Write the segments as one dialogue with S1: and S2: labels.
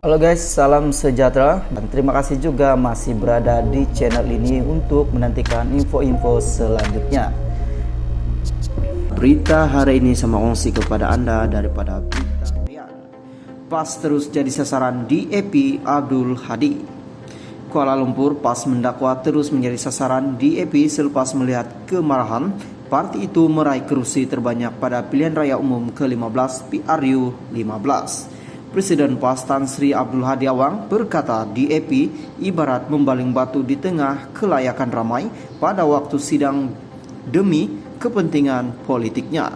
S1: Halo guys, salam sejahtera dan terima kasih juga masih berada di channel ini untuk menantikan info-info selanjutnya. Berita hari ini sama ongsi kepada Anda daripada berita harian. PAS terus jadi sasaran DAP Abdul Hadi. Kuala Lumpur, PAS mendakwa terus menjadi sasaran DAP selepas melihat kemarahan parti itu meraih kursi terbanyak pada pilihan raya umum ke-15 PRU 15. Presiden PAS Tan Sri Abdul Hadi Awang berkata DAP ibarat membaling batu di tengah kelayakan ramai pada waktu sidang demi kepentingan politiknya.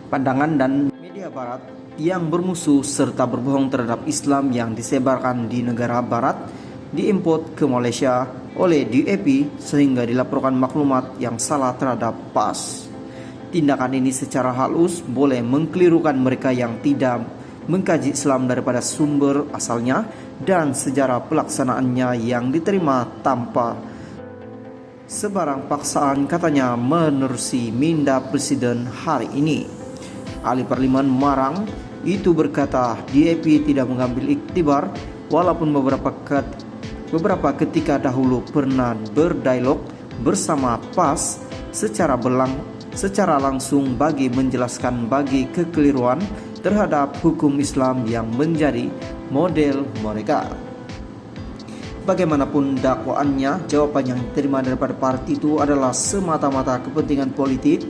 S1: Pandangan dan media barat yang bermusuh serta berbohong terhadap Islam yang disebarkan di negara barat diimport ke Malaysia oleh DAP sehingga dilaporkan maklumat yang salah terhadap PAS. Tindakan ini secara halus boleh mengkelirukan mereka yang tidak mengkaji Islam daripada sumber asalnya dan sejarah pelaksanaannya yang diterima tanpa sebarang paksaan, katanya menerusi minda Presiden hari ini. Ahli Parlimen Marang itu berkata DAP tidak mengambil iktibar walaupun beberapa ketika dahulu pernah berdialog bersama PAS secara langsung bagi menjelaskan bagi kekeliruan terhadap hukum Islam yang menjadi model mereka. Bagaimanapun dakwaannya, jawaban yang diterima daripada parti itu adalah semata-mata kepentingan politik,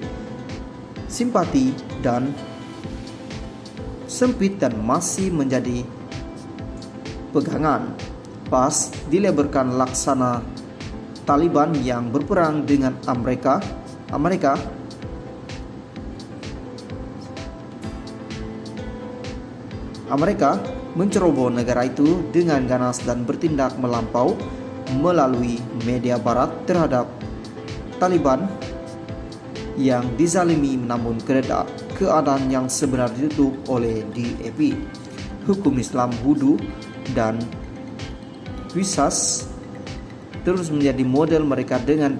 S1: simpati dan sempit dan masih menjadi pegangan. PAS dilebarkan laksana Taliban yang berperang dengan Amerika menceroboh negara itu dengan ganas dan bertindak melampau melalui media barat terhadap Taliban yang dizalimi, namun keadaan yang sebenarnya ditutup oleh DAP. Hukum Islam Hudu dan Wisas terus menjadi model mereka dengan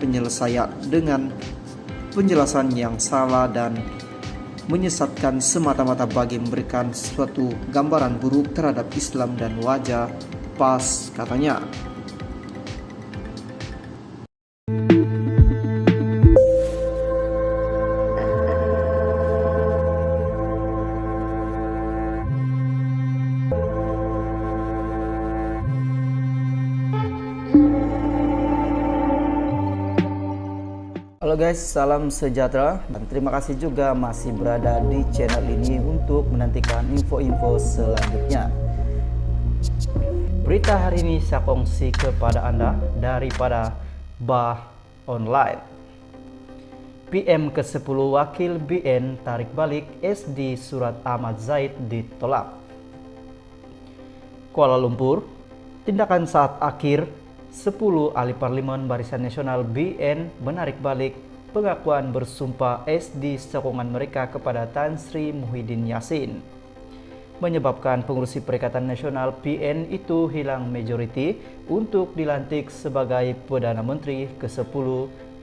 S1: penjelasan yang salah dan menyesatkan semata-mata bagi memberikan suatu gambaran buruk terhadap Islam dan wajah PAS, katanya. Halo guys, salam sejahtera dan terima kasih juga masih berada di channel ini untuk menantikan info-info selanjutnya. Berita hari ini saya kongsi kepada Anda daripada Bah Online. PM ke-10 Wakil BN tarik balik SD Surat Ahmad Zaid ditolak. Kuala Lumpur, tindakan saat akhir 10 ahli parlimen Barisan Nasional BN menarik balik pengakuan bersumpah SD sokongan mereka kepada Tan Sri Muhyiddin Yassin, menyebabkan pengurusi Perikatan Nasional BN itu hilang majoriti untuk dilantik sebagai Perdana Menteri ke-10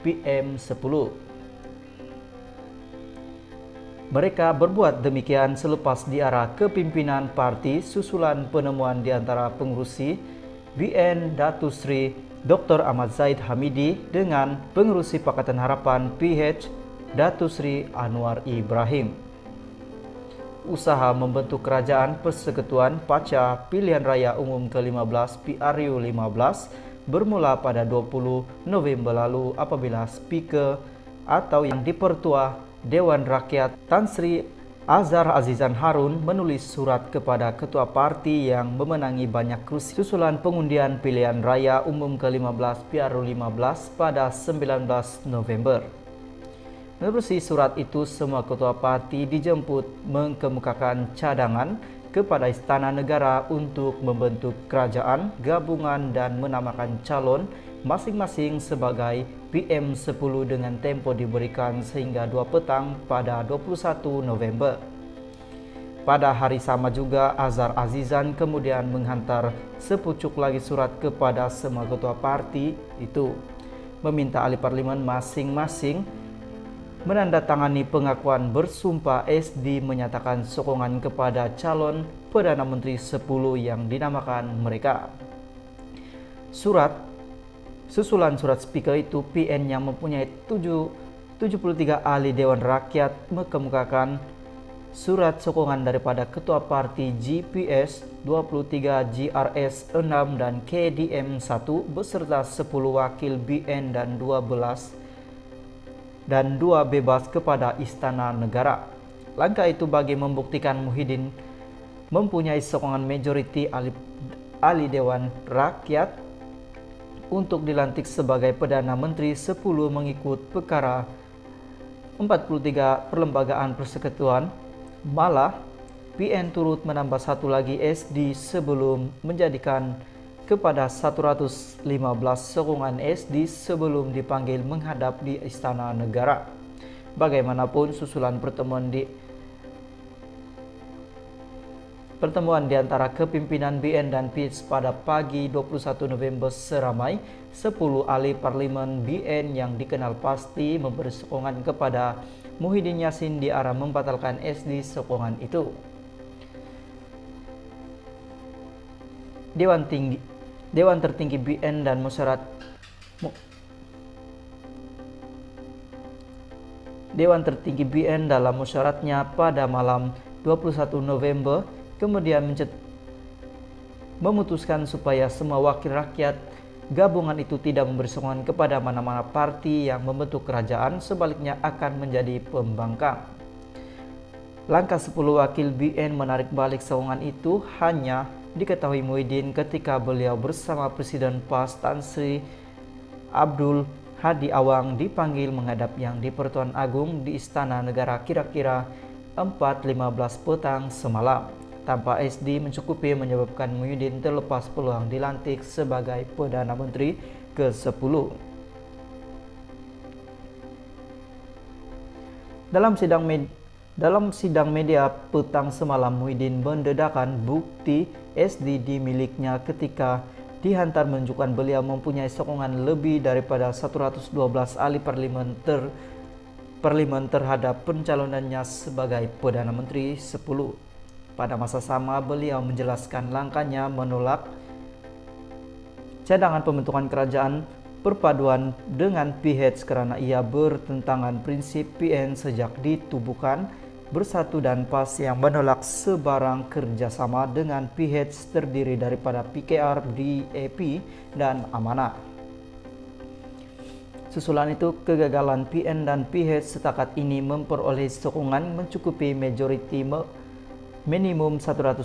S1: PM10. Mereka berbuat demikian selepas diarah kepimpinan parti susulan penemuan di antara pengurusi BN Datuk Sri Dr. Ahmad Zaid Hamidi dengan pengurusi Pakatan Harapan PH Datuk Sri Anwar Ibrahim. Usaha membentuk kerajaan persekutuan pasca pilihan raya umum ke-15 PRU 15 bermula pada 20 November lalu apabila Speaker atau yang dipertua Dewan Rakyat Tan Sri Azhar Azizan Harun menulis surat kepada ketua parti yang memenangi banyak kursi susulan pengundian pilihan raya umum ke-15 PRU 15 pada 19 November. Menerusi surat itu, semua ketua parti dijemput mengemukakan cadangan kepada Istana Negara untuk membentuk kerajaan gabungan dan menamakan calon masing-masing sebagai PM10 dengan tempo diberikan sehingga 2 petang pada 21 November. Pada hari sama juga, Azhar Azizan kemudian menghantar sepucuk lagi surat kepada semua ketua parti itu, meminta ahli parlimen masing-masing menandatangani pengakuan bersumpah. SD menyatakan sokongan kepada calon Perdana Menteri 10 yang dinamakan mereka. Susulan surat speaker itu, PN yang mempunyai 73 ahli Dewan Rakyat mengemukakan surat sokongan daripada Ketua Parti GPS 23, GRS 6 dan KDM 1 beserta 10 wakil BN dan 2 bebas kepada Istana Negara. Langkah itu bagi membuktikan Muhyiddin mempunyai sokongan majoriti ahli Dewan Rakyat untuk dilantik sebagai Perdana Menteri 10 mengikut perkara 43 Perlembagaan Persekutuan. Malah, PN turut menambah satu lagi SD sebelum menjadikan kepada 115 sokongan SD sebelum dipanggil menghadap di Istana Negara. Bagaimanapun, susulan pertemuan di antara kepimpinan BN dan PIS pada pagi 21 November seramai 10 ahli parlimen BN yang dikenal pasti memberi sokongan kepada Muhyiddin Yassin di arah membatalkan SD sokongan itu. Dewan Tertinggi BN dan Dewan Tertinggi BN dalam musyaratnya pada malam 21 November kemudian memutuskan supaya semua wakil rakyat gabungan itu tidak memberi sokongan kepada mana-mana parti yang membentuk kerajaan, sebaliknya akan menjadi pembangkang. Langkah 10 wakil BN menarik balik sokongan itu hanya diketahui Muhyiddin ketika beliau bersama Presiden PAS Tan Sri Abdul Hadi Awang dipanggil menghadap Yang di-Pertuan Agung di Istana Negara kira-kira 4.15 petang semalam. Tanpa SD mencukupi menyebabkan Muhyiddin terlepas peluang dilantik sebagai Perdana Menteri ke-10. Dalam sidang media petang semalam, Muhyiddin mendedahkan bukti SD di miliknya ketika dihantar menunjukkan beliau mempunyai sokongan lebih daripada 112 ahli parlimen terhadap pencalonannya sebagai Perdana Menteri 10. Pada masa sama, beliau menjelaskan langkahnya menolak cadangan pembentukan kerajaan perpaduan dengan PH karena ia bertentangan prinsip PN sejak ditubuhkan Bersatu dan PAS yang menolak sebarang kerjasama dengan PH terdiri daripada PKR, DAP, dan Amanah. Susulan itu, kegagalan PN dan PH setakat ini memperoleh sokongan mencukupi majoriti minimum 120